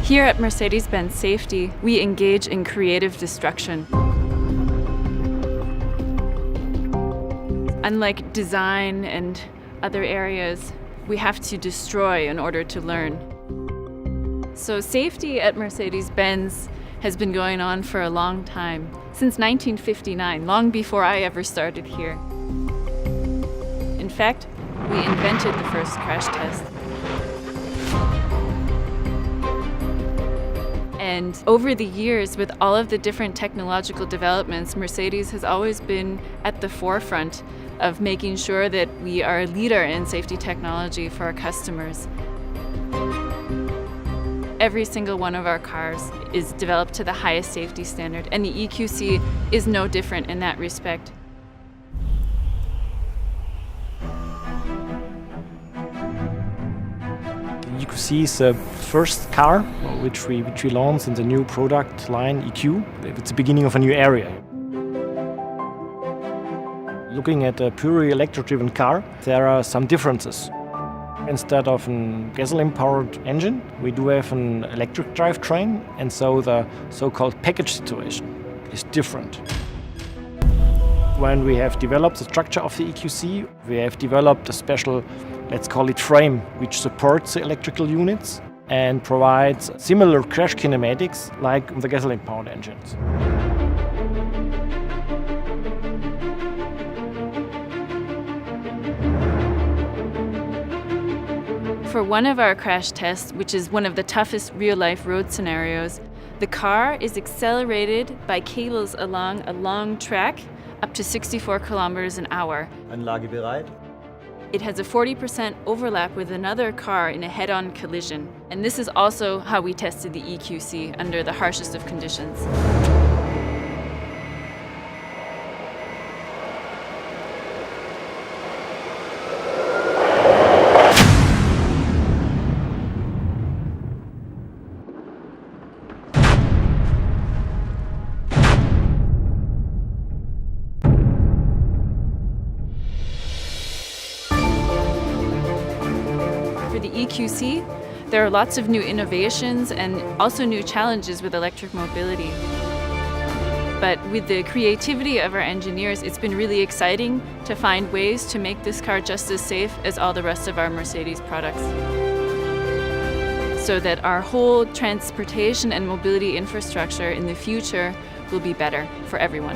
Here at Mercedes Benz Safety, we engage in creative destruction. Unlike design and other areas, we have to destroy in order to learn. So safety at Mercedes Benz has been going on for a long time, since 1959, long before I ever started here. In fact, we invented the first crash test. And over the years, with all of the different technological developments, Mercedes has always been at the forefront of making sure that we are a leader in safety technology for our customers. Every single one of our cars is developed to the highest safety standard, and the EQC is no different in that respect. The EQC is the first car which we launched in the new product line EQ. It's the beginning of a new area. Looking at a purely electric-driven car, there are some differences. Instead of a gasoline-powered engine, we do have an electric drivetrain, and so the so-called package situation is different. When we have developed the structure of the EQC, we have developed a special, let's call it frame, which supports the electrical units and provides similar crash kinematics like the gasoline-powered engines. For one of our crash tests, which is one of the toughest real-life road scenarios, the car is accelerated by cables along a long track up to 64 kilometers an hour. Anlage bereit. It has a 40% overlap with another car in a head-on collision. And this is also how we tested the EQC under the harshest of conditions. For the EQC, there are lots of new innovations and also new challenges with electric mobility. But with the creativity of our engineers, it's been really exciting to find ways to make this car just as safe as all the rest of our Mercedes products, so that our whole transportation and mobility infrastructure in the future will be better for everyone.